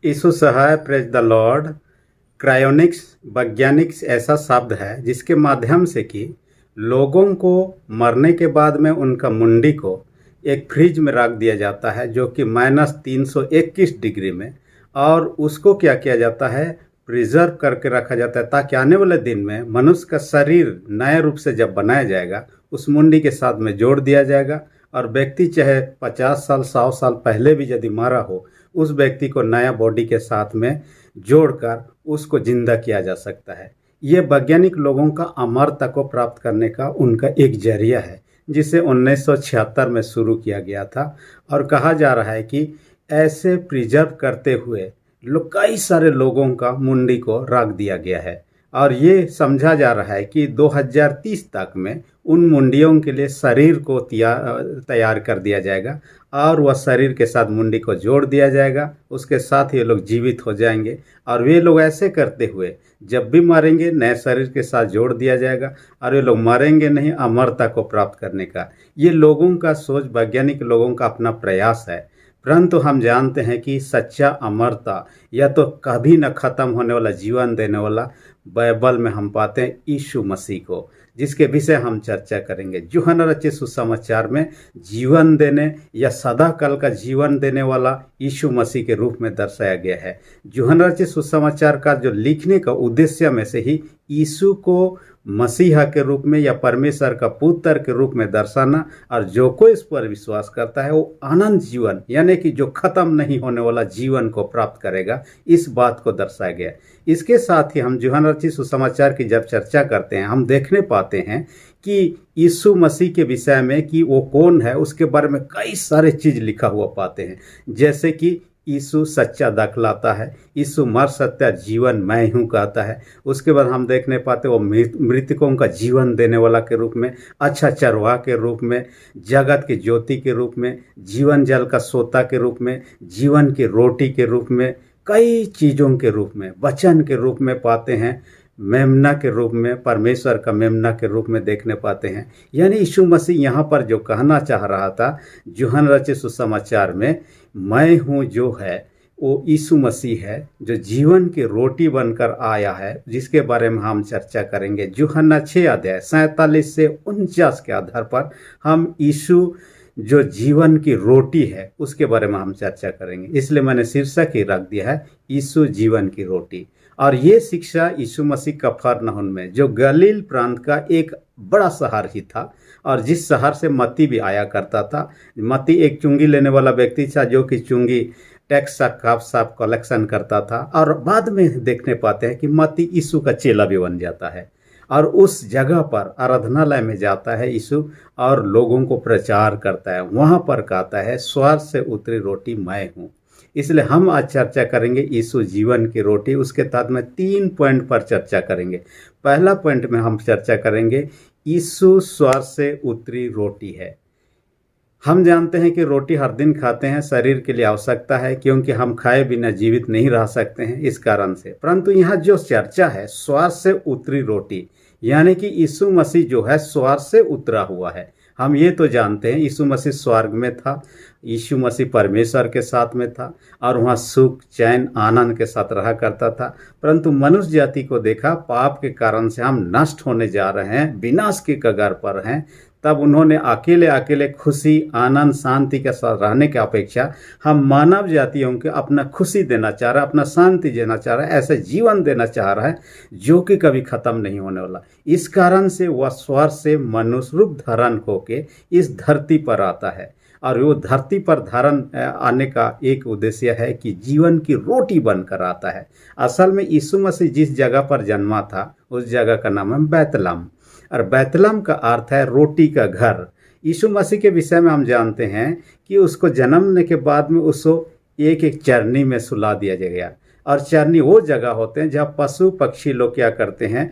यीशु सहाय, praise the lord. Cryonics वैज्ञानिक ऐसा शब्द है जिसके माध्यम से कि लोगों को मरने के बाद में उनका मुंडी को एक फ्रिज में रख दिया जाता है जो कि -321 डिग्री में, और उसको क्या किया जाता है, प्रिजर्व करके रखा जाता है ताकि आने वाले दिन में मनुष्य का शरीर नए रूप से जब बनाया जाएगा उस मुंडी के साथ में जोड़ दिया जाएगा, और व्यक्ति चाहे 50 साल 100 साल पहले भी यदि मरा हो उस व्यक्ति को नया बॉडी के साथ में जोड़कर उसको जिंदा किया जा सकता है। ये वैज्ञानिक लोगों का अमरता को प्राप्त करने का उनका एक जरिया है जिसे 1976 में शुरू किया गया था, और कहा जा रहा है कि ऐसे प्रिजर्व करते हुए कई सारे लोगों का मुंडी को रख दिया गया है, और ये समझा जा रहा है कि 2030 तक में उन मुंडियों के लिए शरीर को तैयार कर दिया जाएगा और वह शरीर के साथ मुंडी को जोड़ दिया जाएगा, उसके साथ ये लोग जीवित हो जाएंगे। और वे लोग ऐसे करते हुए जब भी मरेंगे नए शरीर के साथ जोड़ दिया जाएगा, और ये लोग मरेंगे नहीं अमरता को प्राप्त करने का। ये लोगों का सोच, वैज्ञानिक लोगों का अपना प्रयास है, परंतु हम जानते हैं कि सच्चा अमरता या तो कभी न ख़त्म होने वाला जीवन देने वाला बाइबल में हम पाते हैं यीशु मसीह को, जिसके विषय हम चर्चा करेंगे। यूहन्ना रचित सुसमाचार में जीवन देने या सदा काल का जीवन देने वाला यीशु मसीह के रूप में दर्शाया गया है। यूहन्ना रचित सुसमाचार का जो लिखने का उद्देश्य में से ही यीशु को मसीहा के रूप में या परमेश्वर का पुत्र के रूप में दर्शाना, और जो कोई इस पर विश्वास करता है वो अनंत जीवन यानी कि जो खत्म नहीं होने वाला जीवन को प्राप्त करेगा, इस बात को दर्शाया गया। इसके साथ ही हम यूहन्ना रचित सुसमाचार की जब चर्चा करते हैं हम देखने पाते हैं कि यीशु मसीह के विषय में कि वो कौन है उसके बारे में कई सारे चीज़ लिखा हुआ पाते हैं, जैसे कि यीशु सच्चा दाखलाता है, यीशु मर सत्य जीवन मैं हूँ कहता है। उसके बाद हम देखने पाते वो मृतकों का जीवन देने वाला के रूप में, अच्छा चरवाह के रूप में, जगत की ज्योति के रूप में, जीवन जल का सोता के रूप में, जीवन की रोटी के रूप में, कई चीज़ों के रूप में, वचन के रूप में पाते हैं, मेमना के रूप में, परमेश्वर का मेमना के रूप में देखने पाते हैं। यानी यीशु मसीह यहाँ पर जो कहना चाह रहा था यूहन्ना रचित सुसमाचार में, मैं हूँ जो है वो यीशु मसीह है जो जीवन की रोटी बनकर आया है, जिसके बारे में हम चर्चा करेंगे। यूहन्ना 6 अध्याय 47 से 49 के आधार पर हम यीशु जो जीवन की रोटी है उसके बारे में हम चर्चा करेंगे। इसलिए मैंने शीर्षक ही रख दिया है यीशु जीवन की रोटी। और ये शिक्षा यीशु मसीह कफरनहूम में, जो गलील प्रांत का एक बड़ा शहर ही था, और जिस शहर से मत्ती भी आया करता था। मत्ती एक चुंगी लेने वाला व्यक्ति था जो कि चुंगी टैक्स साफ कलेक्शन करता था, और बाद में देखने पाते हैं कि मत्ती यीशु का चेला भी बन जाता है, और उस जगह पर आराधनालय में जाता है यीशु और लोगों को प्रचार करता है। वहाँ पर कहता है स्वर्ग से उतरी रोटी मैं हूँ। इसलिए हम आज चर्चा करेंगे यीशु जीवन की रोटी। उसके तहत में 3 पॉइंट पर चर्चा करेंगे। पहला पॉइंट में हम चर्चा करेंगे यीशु स्वर्ग से उतरी रोटी है। हम जानते हैं कि रोटी हर दिन खाते हैं, शरीर के लिए आवश्यकता है, क्योंकि हम खाए बिना जीवित नहीं रह सकते हैं इस कारण से। परंतु यहाँ जो चर्चा है स्वर्ग से उतरी रोटी, यानी कि यीशु मसीह जो है स्वर्ग से उतरा हुआ है। हम ये तो जानते हैं यीशु मसीह स्वर्ग में था, यीशु मसीह परमेश्वर के साथ में था, और वहाँ सुख चैन आनंद के साथ रहा करता था। परंतु मनुष्य जाति को देखा पाप के कारण से हम नष्ट होने जा रहे हैं, विनाश के कगार पर हैं, तब उन्होंने अकेले अकेले खुशी आनंद शांति के साथ रहने की अपेक्षा हम मानव जातियों के अपना खुशी देना चाह रहा है, अपना शांति देना चाह रहा है, ऐसे जीवन देना चाह रहा है जो कि कभी ख़त्म नहीं होने वाला। इस कारण से वह स्वर्ग से मनुष्य रूप धारण होके इस धरती पर आता है, और वो धरती पर धारण आने का एक उद्देश्य है कि जीवन की रोटी बनकर आता है। असल में यीशु मसीह जिस जगह पर जन्मा था उस जगह का नाम है बैतलहम, और बैतलहम का अर्थ है रोटी का घर। यीशु मसीह के विषय में हम जानते हैं कि उसको जन्मने के बाद में उसको एक एक चरनी में सुला दिया गया, और चरनी वो जगह होते हैं जहाँ पशु पक्षी लोग क्या करते हैं,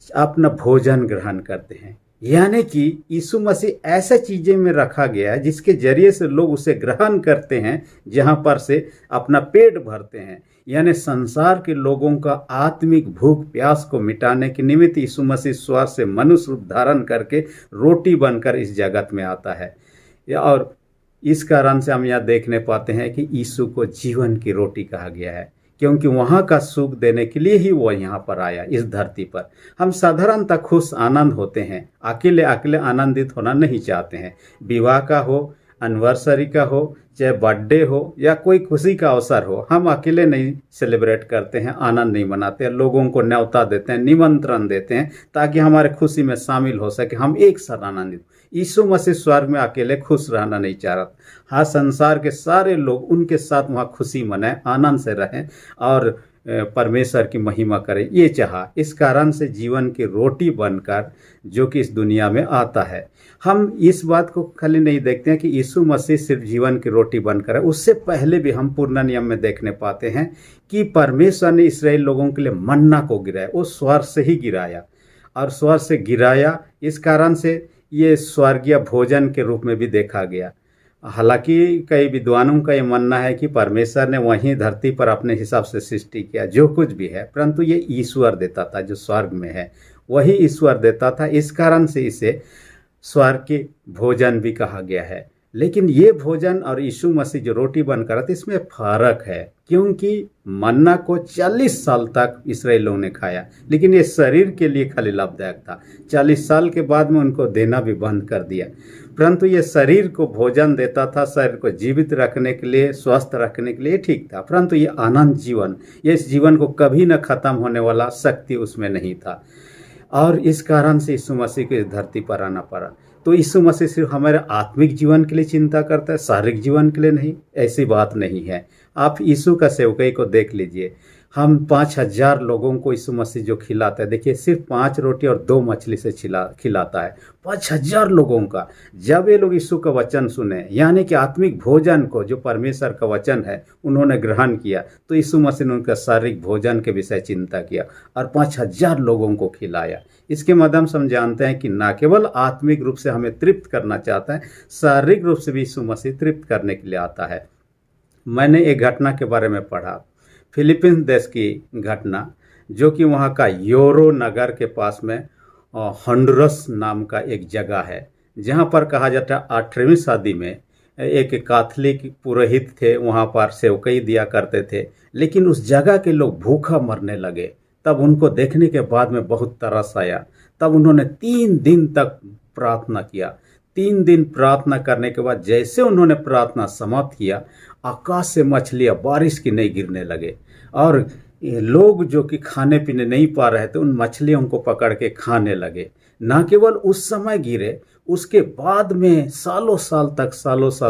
अपना भोजन ग्रहण करते हैं। यानी कि यीशु मसीह ऐसे चीज़ें में रखा गया है जिसके जरिए से लोग उसे ग्रहण करते हैं, जहाँ पर से अपना पेट भरते हैं। यानी संसार के लोगों का आत्मिक भूख प्यास को मिटाने के निमित्त यीशु मसीह स्वर्ग से मनुष्य रूप धारण करके रोटी बनकर इस जगत में आता है। और इस कारण से हम यहाँ देखने पाते हैं कि यीशु को जीवन की रोटी कहा गया है। क्योंकि वहाँ का सुख देने के लिए ही वो यहाँ पर आया इस धरती पर। हम साधारणतः खुश आनंद होते हैं, अकेले अकेले आनंदित होना नहीं चाहते हैं। विवाह का हो, एनिवर्सरी का हो, चाहे बर्थडे हो या कोई खुशी का अवसर हो, हम अकेले नहीं सेलिब्रेट करते हैं, आनंद नहीं मनाते हैं। लोगों को न्योता देते हैं, निमंत्रण देते हैं ताकि हमारे खुशी में शामिल हो सके, हम एक साथ आनंदित। यीशु मसीह स्वर्ग में अकेले खुश रहना नहीं चाह रहा। हाँ, संसार के सारे लोग उनके साथ वहाँ खुशी मनाएं, आनंद से रहें और परमेश्वर की महिमा करें, ये चाहा। इस कारण से जीवन की रोटी बनकर जो कि इस दुनिया में आता है। हम इस बात को खाली नहीं देखते हैं कि यीशु मसीह सिर्फ जीवन की रोटी बनकर है, उससे पहले भी हम पुराने नियम में देखने पाते हैं कि परमेश्वर ने इस्राएल लोगों के लिए मन्ना को गिराया, वो स्वर्ग से ही गिराया और स्वर्ग से गिराया। इस कारण से ये स्वर्गीय भोजन के रूप में भी देखा गया। हालांकि कई विद्वानों का ये मानना है कि परमेश्वर ने वहीं धरती पर अपने हिसाब से सृष्टि किया जो कुछ भी है, परंतु ये ईश्वर देता था, जो स्वर्ग में है वही ईश्वर देता था। इस कारण से इसे स्वर्ग के भोजन भी कहा गया है। लेकिन ये भोजन और यीशु मसीह जो रोटी बनकर आते, इसमें फर्क है, क्योंकि मन्ना को 40 साल तक इस्राएल लोगों ने खाया, लेकिन ये शरीर के लिए खाली लाभदायक था। 40 साल के बाद में उनको देना भी बंद कर दिया, परंतु ये शरीर को भोजन देता था, शरीर को जीवित रखने के लिए, स्वस्थ रखने के लिए ठीक था। परंतु ये आनंद जीवन, ये इस जीवन को कभी न खत्म होने वाला शक्ति उसमें नहीं था। और इस कारण से यीशु मसीह को इस धरती पर आना पड़ा। तो यीशु मसीह सिर्फ हमारे आत्मिक जीवन के लिए चिंता करता है, शारीरिक जीवन के लिए नहीं, ऐसी बात नहीं है। आप यीशु का सेवकाई को देख लीजिए, हम 5000 लोगों को यीशु मसीह जो खिलाता है, देखिए सिर्फ 5 रोटी और 2 मछली से खिलाता है 5000 लोगों का। जब ये लोग यीशु का वचन सुने, यानी कि आत्मिक भोजन को, जो परमेश्वर का वचन है, उन्होंने ग्रहण किया, तो यीशु मसीह ने उनका शारीरिक भोजन के विषय चिंता किया और 5000 लोगों को खिलाया। इसके माध्यम से हम जानते हैं कि न केवल आत्मिक रूप से हमें तृप्त करना चाहता है, शारीरिक रूप से भी यीशु मसीह तृप्त करने के लिए आता है। मैंने एक घटना के बारे में पढ़ा, फिलीपींस देश की घटना, जो कि वहाँ का योरो नगर के पास में होंडुरस नाम का एक जगह है, जहाँ पर कहा जाता है 8वीं सदी में एक कैथोलिक पुरोहित थे, वहाँ पर सेवकाई दिया करते थे। लेकिन उस जगह के लोग भूखा मरने लगे। तब उनको देखने के बाद में बहुत तरस आया। तब उन्होंने 3 दिन तक प्रार्थना किया। 3 दिन प्रार्थना करने के बाद जैसे उन्होंने प्रार्थना समाप्त किया, आकाश से मछलियाँ बारिश की नहीं गिरने लगे और लोग जो कि खाने पीने नहीं पा रहे थे, उन मछलियों को पकड़ के खाने लगे। न केवल उस समय गिरे, उसके बाद में सालों साल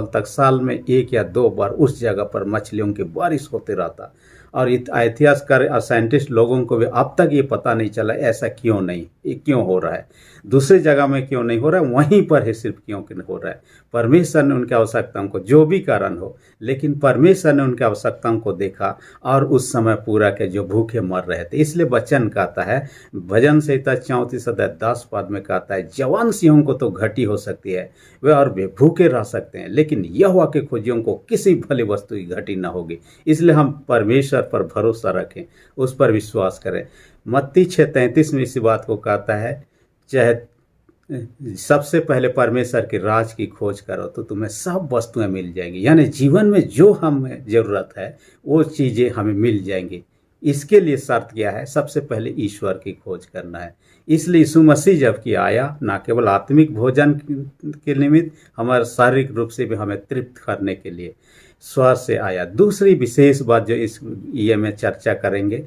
तक साल में 1 या 2 बार उस जगह पर मछलियों की बारिश होते रहता। और इतिहासकार और साइंटिस्ट लोगों को भी अब तक ये पता नहीं चला ऐसा क्यों नहीं, ये क्यों हो रहा है, दूसरी जगह में क्यों नहीं हो रहा है, वहीं पर है सिर्फ क्यों हो रहा है। परमेश्वर ने उनकी आवश्यकताओं को, जो भी कारण हो, लेकिन परमेश्वर ने उनकी आवश्यकताओं को देखा और उस समय पूरा के जो भूखे मर रहे थे। इसलिए वचन कहता है, भजन संहिता 34 अध्याय 10 पद में कहता है, जवान सिंहों को तो घटी हो सकती है, वे और वे भूखे रह सकते हैं, लेकिन यहोवा के खोजियों को किसी भली वस्तु की घटी न होगी। इसलिए हम परमेश्वर पर भरोसा रखें, उस पर विश्वास करें। मत्ती 6:33 में इसी बात को कहता है, चाहे सबसे पहले परमेश्वर के राज की खोज करो तो तुम्हें सब वस्तुएं मिल जाएंगी। यानी जीवन में जो हमें ज़रूरत है वो चीज़ें हमें मिल जाएंगी। इसके लिए शर्त क्या है? सबसे पहले ईश्वर की खोज करना है। इसलिए यीशु मसीह जब कि आया, ना केवल आत्मिक भोजन के निमित्त, हमारे शारीरिक रूप से भी हमें तृप्त करने के लिए स्वर्ग से आया। दूसरी विशेष बात जो इस ये में चर्चा करेंगे,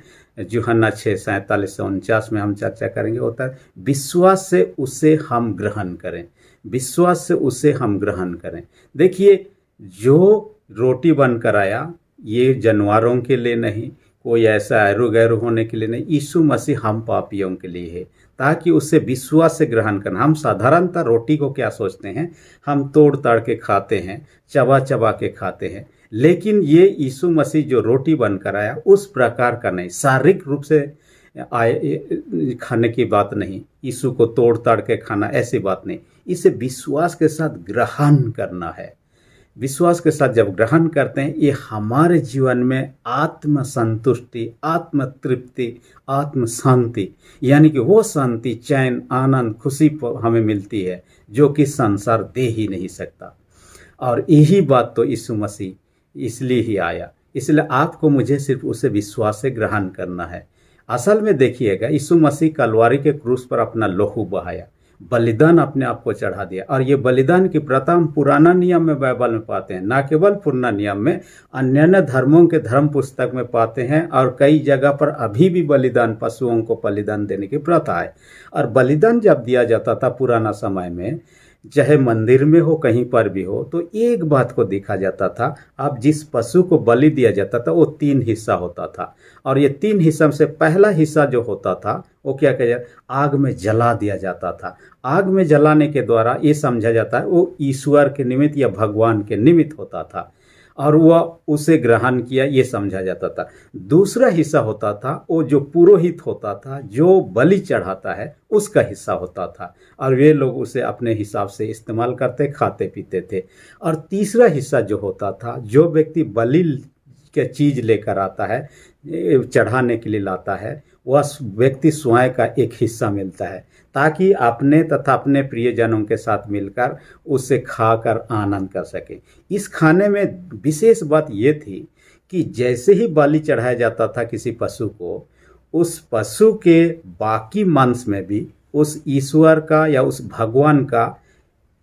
यूहन्ना 6:47-49 में हम चर्चा करेंगे, होता है विश्वास से उसे हम ग्रहण करें। विश्वास से उसे हम ग्रहण करें। देखिए, जो रोटी बनकर आया ये जानवरों के लिए नहीं, कोई ऐसा ऐरू गैरू होने के लिए नहीं, यीशु मसीह हम पापियों के लिए है, ताकि उससे विश्वास से ग्रहण करना। हम साधारणतः रोटी को क्या सोचते हैं, हम तोड़ ताड़ के खाते हैं, चबा चबा के खाते हैं, लेकिन ये यीशु मसीह जो रोटी बनकर आया उस प्रकार का नहीं, शारीरिक रूप से आए खाने की बात नहीं, यीशु को तोड़ ताड़ के खाना ऐसी बात नहीं। इसे विश्वास के साथ ग्रहण करना है। विश्वास के साथ जब ग्रहण करते हैं, ये हमारे जीवन में आत्म संतुष्टि, आत्म तृप्ति, आत्म शांति, यानी कि वो शांति, चैन, आनंद, खुशी हमें मिलती है जो कि संसार दे ही नहीं सकता। और यही बात तो यीशु मसीह इसलिए ही आया, इसलिए आपको मुझे सिर्फ उसे विश्वास से ग्रहण करना है। असल में देखिएगा, यीशु मसीह कलवारी के क्रूस पर अपना लहू बहाया, बलिदान अपने आप को चढ़ा दिया। और ये बलिदान की प्रथा हम पुराना नियम में बाइबल में पाते हैं, ना केवल पुराना नियम में, अन्य अन्य धर्मों के धर्म पुस्तक में पाते हैं। और कई जगह पर अभी भी बलिदान, पशुओं को बलिदान देने की प्रथा है। और बलिदान जब दिया जाता था पुराना समय में, चाहे मंदिर में हो कहीं पर भी हो, तो एक बात को देखा जाता था, अब जिस पशु को बलि दिया जाता था वो 3 हिस्सा होता था। और ये 3 हिस्सा में से पहला हिस्सा जो होता था वो क्या किया जाता, आग में जला दिया जाता था। आग में जलाने के द्वारा ये समझा जाता है वो ईश्वर के निमित्त या भगवान के निमित्त होता था, और वह उसे ग्रहण किया, ये समझा जाता था। दूसरा हिस्सा होता था वो जो पुरोहित होता था, जो बलि चढ़ाता है, उसका हिस्सा होता था, और वे लोग उसे अपने हिसाब से इस्तेमाल करते, खाते पीते थे। और तीसरा हिस्सा जो होता था, जो व्यक्ति बलि के चीज़ लेकर आता है, चढ़ाने के लिए लाता है, वह व्यक्ति स्वयं का एक हिस्सा मिलता है, ताकि अपने तथा अपने प्रियजनों के साथ मिलकर उसे खाकर आनंद कर सके। इस खाने में विशेष बात ये थी कि जैसे ही बलि चढ़ाया जाता था किसी पशु को, उस पशु के बाकी मांस में भी उस ईश्वर का या उस भगवान का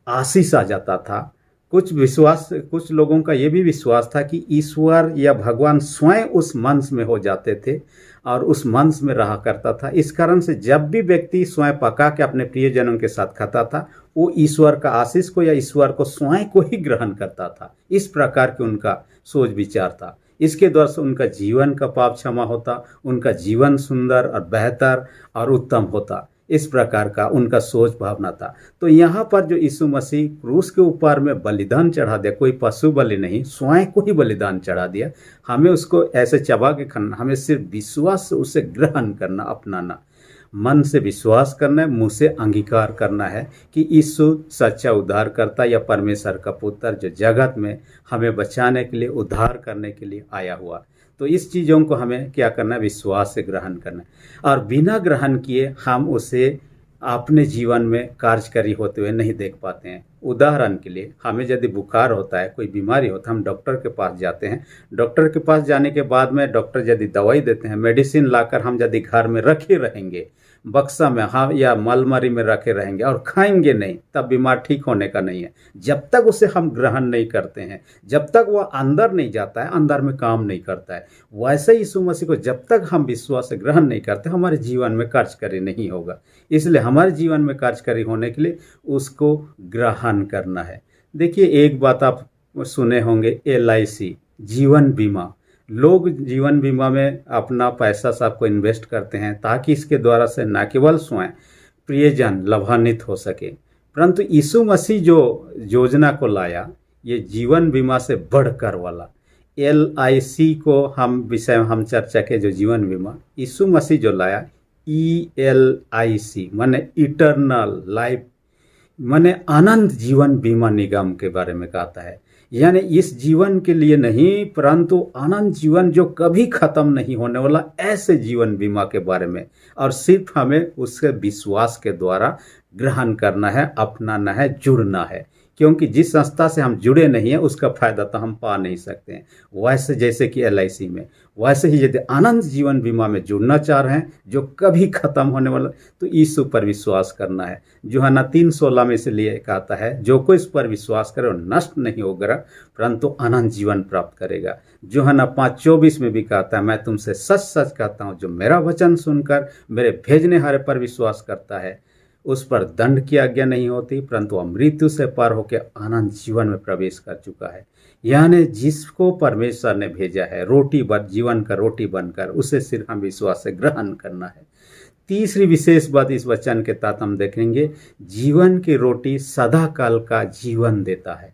आशीष आ जाता था। कुछ लोगों का ये भी विश्वास था कि ईश्वर या भगवान स्वयं उस मांस में हो जाते थे और उस मांस में रहा करता था। इस कारण से जब भी व्यक्ति स्वयं पका के अपने प्रियजनों के साथ खाता था, वो ईश्वर का आशीष को या ईश्वर को स्वयं को ही ग्रहण करता था। इस प्रकार के उनका सोच विचार था। इसके द्वारा से उनका जीवन का पाप क्षमा होता, उनका जीवन सुंदर और बेहतर और उत्तम होता। इस प्रकार का उनका सोच भावना था। तो यहाँ पर जो यीशु मसीह क्रूस के ऊपर में बलिदान चढ़ा दिया, कोई पशु बलि नहीं, स्वयं को ही बलिदान चढ़ा दिया। हमें उसको ऐसे चबा के खाना, हमें सिर्फ विश्वास से उसे ग्रहण करना, अपनाना, मन से विश्वास करना है, मुँह से अंगीकार करना है कि यीशु सच्चा उद्धारकर्ता या परमेश्वर का पुत्र, जो जगत में हमें बचाने के लिए, उद्धार करने के लिए आया हुआ। तो इस चीज़ों को हमें क्या करना है, विश्वास से ग्रहण करना है। और बिना ग्रहण किए हम उसे अपने जीवन में कार्यकारी होते हुए नहीं देख पाते हैं। उदाहरण के लिए, हमें यदि बुखार होता है, कोई बीमारी होता है, हम डॉक्टर के पास जाते हैं। डॉक्टर के पास जाने के बाद में डॉक्टर यदि दवाई देते हैं, मेडिसिन लाकर हम यदि घर में रखे रहेंगे, बक्सा में हाँ या मलमरी में रखे रहेंगे और खाएंगे नहीं, तब बीमार ठीक होने का नहीं है। जब तक उसे हम ग्रहण नहीं करते हैं, जब तक वह अंदर नहीं जाता है, अंदर में काम नहीं करता है। वैसे ही यीशु मसीह को जब तक हम विश्वास से ग्रहण नहीं करते, हमारे जीवन में कार्यकारी नहीं होगा। इसलिए हमारे जीवन में कार्यकारी होने के लिए उसको ग्रहण करना है। देखिए, एक बात आप सुने होंगे, LIC, जीवन बीमा। लोग जीवन बीमा में अपना पैसा सबको इन्वेस्ट करते हैं ताकि इसके द्वारा से न केवल स्वयं प्रियजन लाभान्वित हो सके, परंतु यीशु मसीह जो योजना को लाया, ये जीवन बीमा से बढ़कर वाला LIC को हम विषय में हम चर्चा के, जो जीवन बीमा यीशु मसीह जो लाया, ELIC माने इटर्नल लाइफ, माने अनंत जीवन बीमा निगम के बारे में कहता है। यानी इस जीवन के लिए नहीं, परंतु अनंत जीवन जो कभी खत्म नहीं होने वाला, ऐसे जीवन बीमा के बारे में। और सिर्फ हमें उसके विश्वास के द्वारा ग्रहण करना है, अपनाना है, जुड़ना है। क्योंकि जिस संस्था से हम जुड़े नहीं हैं उसका फायदा तो हम पा नहीं सकते हैं। वैसे जैसे कि LIC में, वैसे ही यदि अनंत जीवन बीमा में जुड़ना चाह रहे हैं जो कभी खत्म होने वाला, तो यीशु पर विश्वास करना है। यूहन्ना 3:16 में से लिए कहता है, जो कोई इस पर विश्वास करे वो नष्ट नहीं होगा परंतु अनंत जीवन प्राप्त करेगा। यूहन्ना 5:24 में भी कहता है, मैं तुमसे सच सच कहता हूँ, जो मेरा वचन सुनकर मेरे भेजने हारे पर विश्वास करता है, उस पर दंड की आज्ञा नहीं होती, परंतु वह मृत्यु से पार होकर अनंत जीवन में प्रवेश कर चुका है। यानी जिसको परमेश्वर ने भेजा है, रोटी बन, जीवन का रोटी बनकर, उसे सिर्फ हम विश्वास से ग्रहण करना है। तीसरी विशेष बात इस वचन के तहत हम देखेंगे, जीवन की रोटी सदा काल का जीवन देता है।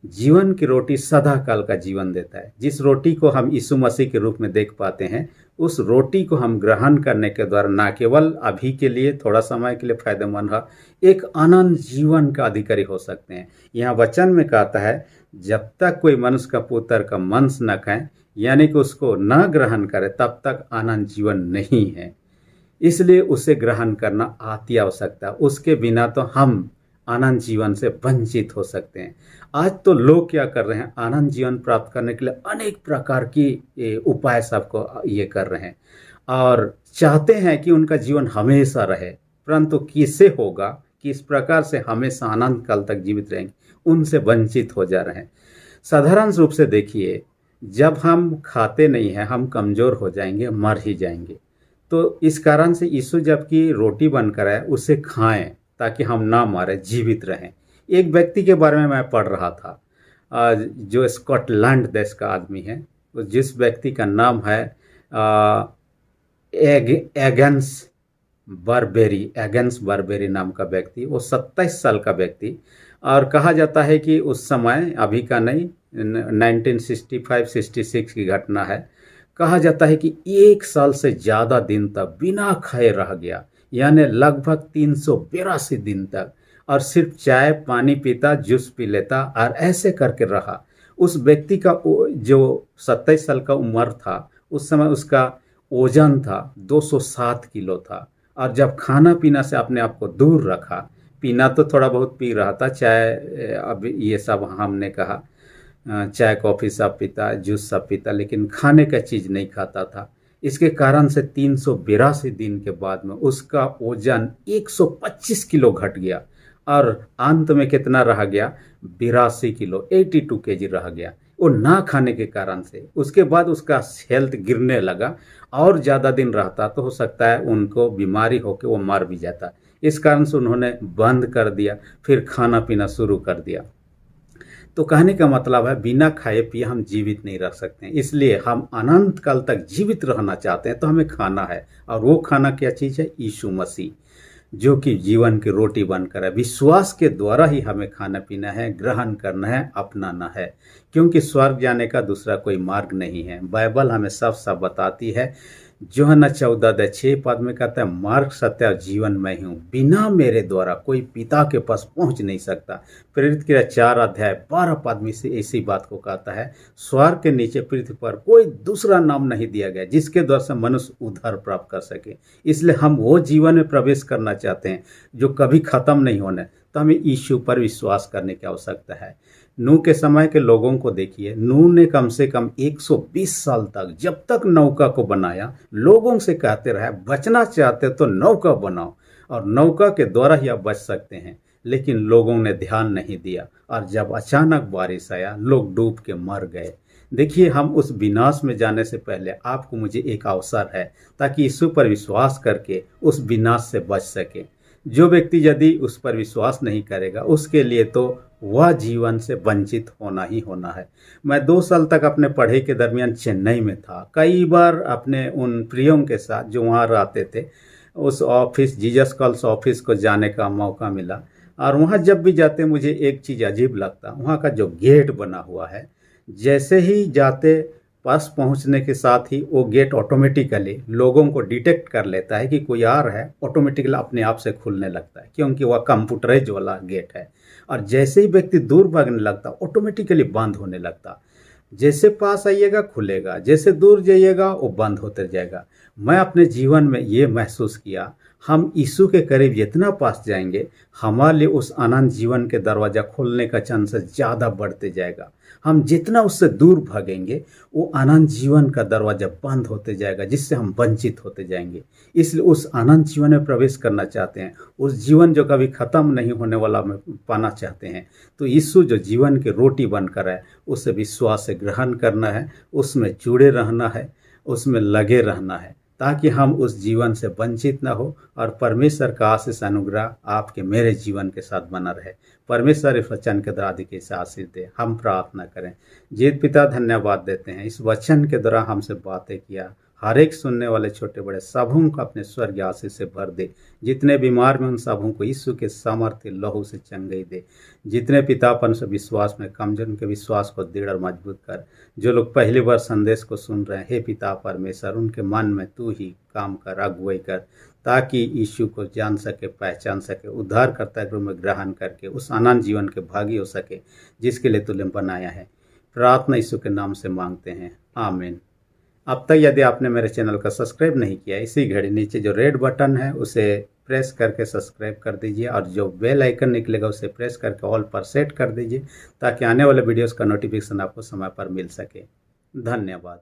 जीवन की रोटी सदा काल का जीवन देता है। जिस रोटी को हम यीशु मसीह के रूप में देख पाते हैं, उस रोटी को हम ग्रहण करने के द्वारा न केवल अभी के लिए, थोड़ा समय के लिए फायदेमंद है, एक अनंत जीवन का अधिकारी हो सकते हैं। यहाँ वचन में कहता है, जब तक कोई मनुष्य का पुत्र का मांस न खाए, यानी कि उसको न ग्रहण करे, तब तक अनंत जीवन नहीं है। इसलिए उसे ग्रहण करना अति आवश्यकता है। उसके बिना तो हम आनंद जीवन से वंचित हो सकते हैं। आज तो लोग क्या कर रहे हैं, आनंद जीवन प्राप्त करने के लिए अनेक प्रकार की उपाय सबको ये कर रहे हैं और चाहते हैं कि उनका जीवन हमेशा रहे, परंतु किससे होगा, किस प्रकार से हमेशा आनंद काल तक जीवित रहेंगे, उनसे वंचित हो जा रहे हैं। साधारण रूप से देखिए, जब हम खाते नहीं हैं हम कमज़ोर हो जाएंगे, मर ही जाएंगे। तो इस कारण से यीशु जबकि रोटी बनकर आए उसे खाएं ताकि हम ना मारे, जीवित रहें। एक व्यक्ति के बारे में मैं पढ़ रहा था, जो स्कॉटलैंड देश का आदमी है, जिस व्यक्ति का नाम है एगन्स बारबेरी नाम का व्यक्ति। वो 27 साल का व्यक्ति, और कहा जाता है कि उस समय, अभी का नहीं, 1965-66 की घटना है। कहा जाता है कि 1 साल से ज़्यादा दिन तक बिना खाए रह गया, यानी लगभग 382 दिन तक, और सिर्फ चाय पानी पीता, जूस पी लेता और ऐसे करके रहा। उस व्यक्ति का जो 27 साल का उम्र था, उस समय उसका वजन था 207 किलो था। और जब खाना पीना से अपने आप को दूर रखा, पीना तो थोड़ा बहुत पी रहा था, चाय, अब ये सब हमने कहा, चाय कॉफ़ी सब पीता, जूस सब पीता, लेकिन खाने का चीज़ नहीं खाता था। इसके कारण से 382 दिन के बाद में उसका वजन 125 किलो घट गया और अंत में कितना रह गया, 82 किलो, 82 केजी रह गया, वो ना खाने के कारण से। उसके बाद उसका हेल्थ गिरने लगा, और ज़्यादा दिन रहता तो हो सकता है उनको बीमारी होकर वो मर भी जाता। इस कारण से उन्होंने बंद कर दिया, फिर खाना पीना शुरू कर दिया। तो कहने का मतलब है, बिना खाए पिए हम जीवित नहीं रह सकते हैं। इसलिए हम अनंत काल तक जीवित रहना चाहते हैं तो हमें खाना है, और वो खाना क्या चीज़ है, यीशु मसीह, जो कि जीवन की रोटी बनकर है। विश्वास के द्वारा ही हमें खाना पीना है, ग्रहण करना है, अपनाना है, क्योंकि स्वर्ग जाने का दूसरा कोई मार्ग नहीं है। बाइबल हमें सब बताती है। यूहन्ना 14:6 पद में कहता है, मार्ग सत्य और जीवन मैं हूँ, बिना मेरे द्वारा कोई पिता के पास पहुँच नहीं सकता। प्रेरित क्रिया 4:12 पद में से इसी बात को कहता है, स्वर्ग के नीचे पृथ्वी पर कोई दूसरा नाम नहीं दिया गया जिसके द्वारा से मनुष्य उद्धार प्राप्त कर सके। इसलिए हम वो जीवन में प्रवेश करना चाहते हैं जो कभी खत्म नहीं होने, तो हमें यीशु पर विश्वास करने की आवश्यकता है। नूह के समय के लोगों को देखिए, नूह ने कम से कम 120 साल तक, जब तक नौका को बनाया, लोगों से कहते रहे, बचना चाहते तो नौका बनाओ और नौका के द्वारा ही आप बच सकते हैं। लेकिन लोगों ने ध्यान नहीं दिया, और जब अचानक बारिश आया, लोग डूब के मर गए। देखिए, हम उस विनाश में जाने से पहले आपको मुझे एक अवसर है ताकि यीशु पर विश्वास करके उस विनाश से बच सके। जो व्यक्ति यदि उस पर विश्वास नहीं करेगा, उसके लिए तो वह जीवन से वंचित होना ही होना है। मैं 2 साल तक अपने पढ़ाई के दरमियान चेन्नई में था। कई बार अपने उन प्रियों के साथ जो वहाँ रहते थे, उस ऑफिस, जीसस कॉल्स ऑफिस को जाने का मौका मिला। और वहाँ जब भी जाते मुझे एक चीज़ अजीब लगता, वहाँ का जो गेट बना हुआ है, जैसे ही जाते, पास पहुंचने के साथ ही वो गेट ऑटोमेटिकली लोगों को डिटेक्ट कर लेता है कि कोई आ रहा है, ऑटोमेटिकली अपने आप से खुलने लगता है, क्योंकि वह कंप्यूटराइज वाला गेट है। और जैसे ही व्यक्ति दूर भागने लगता, ऑटोमेटिकली बंद होने लगता। जैसे पास आइएगा खुलेगा, जैसे दूर जाइएगा वो बंद होते जाएगा। मैं अपने जीवन में ये महसूस किया, हम यीशु के करीब जितना पास जाएंगे, हमारे लिए उस आनंद जीवन के दरवाज़ा खोलने का चांसेस ज़्यादा बढ़ते जाएगा। हम जितना उससे दूर भागेंगे, वो आनंद जीवन का दरवाज़ा बंद होते जाएगा, जिससे हम वंचित होते जाएंगे। इसलिए उस आनंद जीवन में प्रवेश करना चाहते हैं, उस जीवन जो कभी ख़त्म नहीं होने वाला में पाना चाहते हैं, तो यीशु जो जीवन की रोटी बनकर है, उसे विश्वास से ग्रहण करना है, उसमें जुड़े रहना है, उसमें लगे रहना है, ताकि हम उस जीवन से वंचित न हो और परमेश्वर का आशीष अनुग्रह आपके मेरे जीवन के साथ बना रहे। परमेश्वर इस वचन के द्वारा अधिक से आशीष दे। हम प्रार्थना करें। जीत पिता, धन्यवाद देते हैं इस वचन के द्वारा हमसे बातें किया। हर एक सुनने वाले छोटे बड़े सबों को अपने स्वर्ग आशीष से भर दे। जितने बीमार में उन सबों को यीशु के सामर्थ्य लहू से चंगाई दे। जितने पितापन से विश्वास में कमजोर, उनके विश्वास को दृढ़ और मजबूत कर। जो लोग पहली बार संदेश को सुन रहे हैं, हे पिता परमेश्वर, उनके मन में तू ही काम कर, अगुवाई कर, ताकि यीशु को जान सके, पहचान सके, उद्धार करता रूप में ग्रहण करके उस आनंद जीवन के भागी हो सके जिसके लिए तूने बनाया है। प्रार्थना यीशु के नाम से मांगते हैं, आमीन। अब तक यदि आपने मेरे चैनल का सब्सक्राइब नहीं किया, इसी घड़ी नीचे जो रेड बटन है उसे प्रेस करके सब्सक्राइब कर दीजिए और जो बेल आइकन निकलेगा उसे प्रेस करके ऑल पर सेट कर दीजिए ताकि आने वाले वीडियोस का नोटिफिकेशन आपको समय पर मिल सके। धन्यवाद।